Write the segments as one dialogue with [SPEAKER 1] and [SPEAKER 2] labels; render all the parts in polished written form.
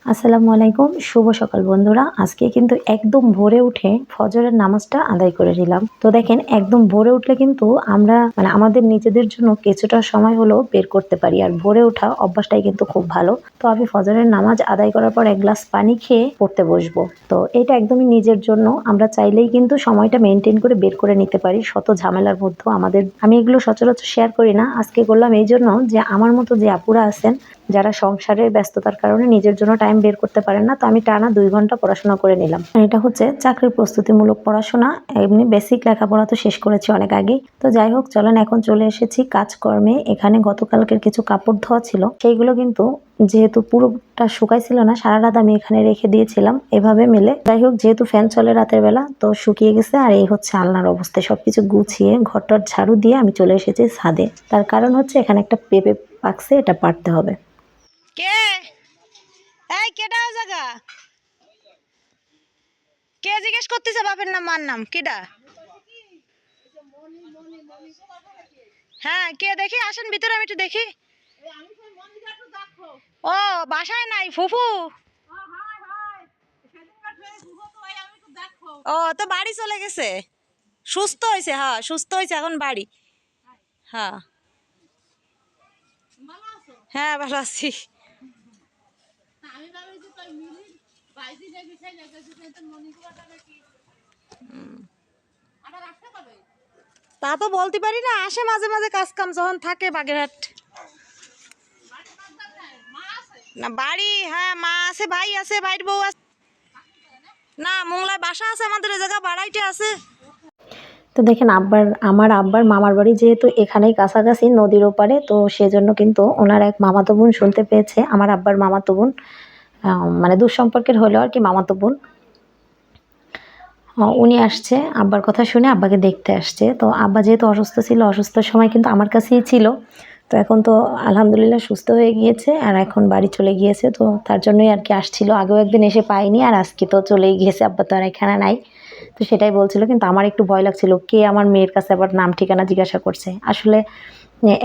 [SPEAKER 1] আসসালামু আলাইকুম, শুভ সকাল বন্ধুরা। আজকে কিন্তু একদম ভোরে উঠে ফজরের নামাজটা আদায় করে নিলাম। তো দেখেন, একদম ভোরে উঠলে কিন্তু আমরা আমাদের নিজেদের জন্য কিছুটা সময় হলেও বের করতে পারি। আর ভোরে ওঠা অভ্যাসটাই কিন্তু খুব ভালো। তো আমি ফজরের নামাজ আদায় করার পর এক গ্লাস পানি খেয়ে পড়তে বসবো। তো এটা একদমই নিজের জন্য। আমরা চাইলেই কিন্তু সময়টা মেনটেন করে বের করে নিতে পারি, শত ঝামেলার মধ্যেও আমি এগুলো সচরাচর শেয়ার করি না। আজকে করলাম এই জন্য যে আমার মতো যে আপুরা আছেন যারা সংসারের ব্যস্ততার কারণে নিজের জন্য টাইম বের করতে পারেন না, তো আমি টানা 2 ঘন্টা পড়াশোনা করে নিলাম। এটা হচ্ছে চাকরির প্রস্তুতিমূলক পড়াশোনা। এমনি বেসিক লেখাপড়া তো শেষ করেছি অনেক আগেই। তো যাই হোক, চলেন এখন চলে এসেছি কাজকর্মে। এখানে গতকালকের কিছু কাপড় ধোয়া ছিল, সেইগুলো কিন্তু যেহেতু পুরোটা শুকাইছিল না, সারা রাত আমি এখানে রেখে দিয়েছিলাম এভাবে মেলে। যাই হোক, যেহেতু ফ্যান চলে রাতের বেলা, তো শুকিয়ে গেছে। আর এই হচ্ছে আলনার অবস্থা। সবকিছু গুছিয়ে ঘরটার ঝাড়ু দিয়ে আমি চলে এসেছি ছাদে। তার কারণ হচ্ছে এখানে একটা পেঁপে পাকছে, এটা পাড়তে হবে।
[SPEAKER 2] কে এই কেডা ও জায়গা কে জিজ্ঞেস করতেছে বাপের নাম মার নাম কেডা? হ্যাঁ, কে দেখি, আসেন ভিতরে, আমি একটু দেখি। ও বাসায় নাই ফুফু? ও তো বাড়ি চলে গেছে, সুস্থ হয়েছে। হ্যাঁ সুস্থ হয়েছে, এখন বাড়ি। হ্যাঁ হ্যাঁ ভালো আছি। তা তো বলতে পারি না, আসে মাঝে মাঝে কাজ কাম যখন থাকে বাগেরহাট। না বাড়ি, হ্যাঁ মা আছে, ভাই আছে, ভাইয়ের বউ আছে। না মোংলায় বাসা আছে, আমাদের ওই জায়গা বাড়াইতে আছে।
[SPEAKER 1] তো দেখেন, আমার আব্বার মামার বাড়ি যেহেতু এখানেই কাছাকাছি নদীর ওপারে, তো সেজন্য কিন্তু ওনার এক মামাতো বোন শুনতে পেয়েছে, আমার আব্বার মামাতো বোন, দূর সম্পর্কের হলেও আর কি মামাতো বোন। উনি আসছে, আব্বার কথা শুনে আব্বাকে দেখতে আসছে। তো আব্বা যেহেতু অসুস্থ ছিল, অসুস্থর সময় কিন্তু আমার কাছেই ছিল। তো এখন তো আলহামদুলিল্লাহ সুস্থ হয়ে গিয়েছে, আর এখন বাড়ি চলে গিয়েছে। তো তার জন্যই আর কি আসছিল। আগেও একদিন এসে পাইনি, আর আজকে তো চলেই গিয়েছে। আব্বা তো আর এখানে নাই। তো সেটাই বলছিল, কিন্তু আমার একটু ভয় লাগছিল, কে আমার মেয়ের কাছে আবার নাম ঠিকানা জিজ্ঞাসা করছে। আসলে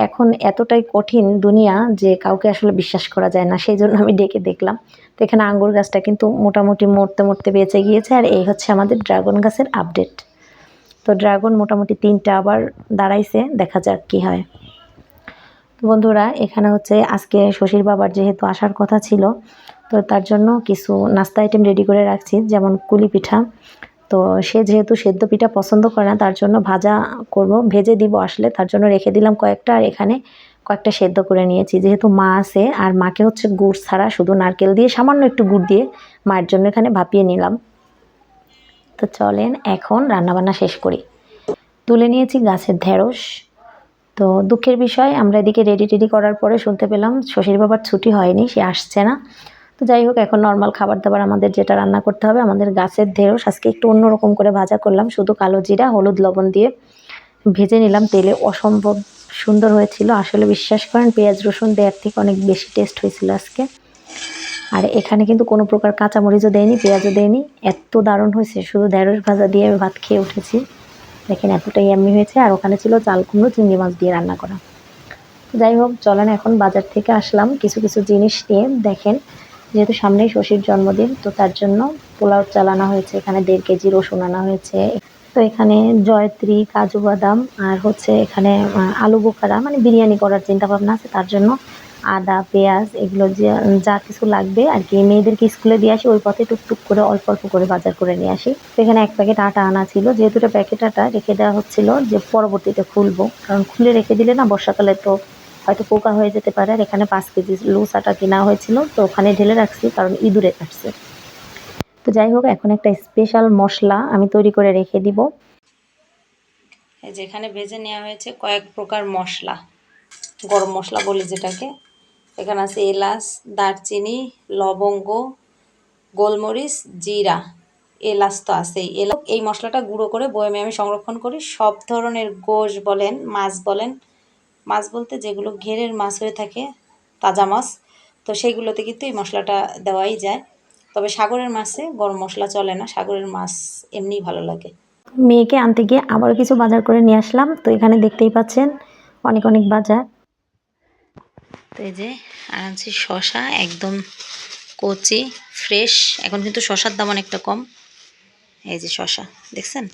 [SPEAKER 1] এখন এতটাই কঠিন দুনিয়া যে কাউকে আসলে বিশ্বাস করা যায় না, সেই জন্য আমি ডেকে দেখলাম। তো এখানে আঙ্গুর গাছটা কিন্তু মোটামুটি মরতে মরতে বেঁচে গিয়েছে। আর এই হচ্ছে আমাদের ড্রাগন গাছের আপডেট। তো ড্রাগন মোটামুটি 3টা আবার দাঁড়াইছে, দেখা যাক কি হয়। তো বন্ধুরা, এখানে হচ্ছে আজকে শশীর বাবার যেহেতু আসার কথা ছিল, তো তার জন্য কিছু নাস্তা আইটেম রেডি করে রাখছি, যেমন কুলি পিঠা। তো সে যেহেতু সেদ্ধ পিঠা পছন্দ করে না, তার জন্য ভাজা করব, ভেজে দিব আসলে, তার জন্য রেখে দিলাম কয়েকটা। আর এখানে কয়েকটা সেদ্ধ করে নিয়েছি, যেহেতু মা আছে। আর মাকে হচ্ছে গুড় ছাড়া শুধু নারকেল দিয়ে, সামান্য একটু গুড় দিয়ে মায়ের জন্য এখানে ভাপিয়ে নিলাম। তো চলেন এখন রান্নাবান্না শেষ করি। তুলে নিয়েছি গাছের ঢেঁড়স। তো দুঃখের বিষয়, আমরা এদিকে রেডি টেডি করার পরে শুনতে পেলাম শশীর বাবার ছুটি হয়নি, সে আসছে না। তো যাই হোক, এখন নর্মাল খাবার দাবার আমাদের যেটা রান্না করতে হবে, আমাদের গাছের ঢেঁড়স আজকে একটু অন্যরকম করে ভাজা করলাম, শুধু কালো জিরা হলুদ লবণ দিয়ে ভেজে নিলাম তেলে। অসম্ভব সুন্দর হয়েছিল আসলে, বিশ্বাস করেন, পেঁয়াজ রসুন দেওয়ার থেকে অনেক বেশি টেস্ট হয়েছিল আজকে। আর এখানে কিন্তু কোনো প্রকার কাঁচামরিচও দেয়নি, পেঁয়াজও দেয়নি, এত দারুণ হয়েছে। শুধু ঢেঁড়স ভাজা দিয়ে আমি ভাত খেয়ে উঠেছি। দেখেন এতটাই এমনি হয়েছে। আর ওখানে ছিল চাল কুমড়ো চিংড়ি মাছ দিয়ে রান্না করা। যাই হোক, চলেন এখন বাজার থেকে আসলাম কিছু কিছু জিনিস নিয়ে। দেখেন, যেহেতু সামনেই শশীর জন্মদিন, তো তার জন্য পোলাও চাল আনা হয়েছে, এখানে 1.5 কেজি রসুন আনা হয়েছে। তো এখানে জয়ত্রী, কাজু বাদাম, আর হচ্ছে এখানে আলু বোখারা, বিরিয়ানি করার চিন্তা ভাবনা আছে, তার জন্য আদা পেঁয়াজ এগুলো যা কিছু লাগবে আর কি। মেয়েদেরকে স্কুলে দিয়ে আসি, ওই পথে টুকটুক করে অল্প অল্প করে বাজার করে নিয়ে আসি। তো এখানে 1 প্যাকেট আটা আনা ছিল, যেহেতু এটা প্যাকেট আটা রেখে দেওয়া হচ্ছিল যে পরবর্তীতে খুলবো, কারণ খুলে রেখে দিলে না বর্ষাকালে তো হয়তো পোকা হয়ে যেতে পারে। আর এখানে 5 কেজি লুজ আটা কেনা হয়েছিল, তো ওখানে ঢেলে রাখছি কারণ ইঁদুরে কাটছে। তো যাই হোক, এখন একটা স্পেশাল মশলা আমি তৈরি করে রেখে দিব।
[SPEAKER 2] এই যে এখানে ভেজে নেওয়া হয়েছে কয়েক প্রকার মশলা, গরম মশলা বলি যেটাকে। এখানে আছে এলাচ, দারচিনি, লবঙ্গ, গোলমরিচ, জিরা, এলাচ তো আছেই। এই মশলাটা গুঁড়ো করে বয়মে আমি সংরক্ষণ করি। সব ধরনের গোশ বলেন, মাছ বলেন, মাছ বলতে যেগুলো ঘেরের মাছ হয়ে থাকে, তাজা মাছ, তো সেইগুলোতে কিন্তু এই মশলাটা দেওয়াই যায়। তবে সাগরের মাছে গরম মশলা চলে না, সাগরের মাছ এমনিই ভালো লাগে।
[SPEAKER 1] মেয়েকে আনতে গিয়ে আবারও কিছু বাজার করে নিয়ে আসলাম। তো এখানে দেখতেই পাচ্ছেন অনেক অনেক বাজার।
[SPEAKER 2] তো এই যে আনছি শশা, একদম কচি ফ্রেশ। এখন কিন্তু শশার দাম অনেকটা কম। এই যে শশা দেখছেন,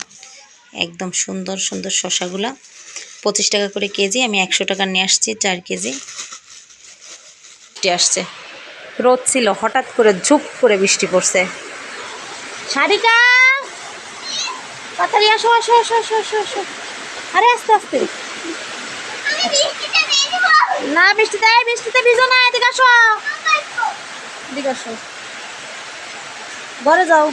[SPEAKER 2] একদম সুন্দর সুন্দর শশাগুলা 25 টাকা করে কেজি। আমি 100 টাকা নিয়ে আসছি 4 কেজি। আসছে, রোদ ছিল, হঠাৎ করে ঝুপ করে বৃষ্টি পড়ছে। সারিকা তাড়াতাড়ি আসো আসো আসো আসো আসো আসো। আরে আস্তে আস্তে না, বৃষ্টিতে ভিজো না, এদিকে আসো, এদিকে আসো, ঘরে যাও।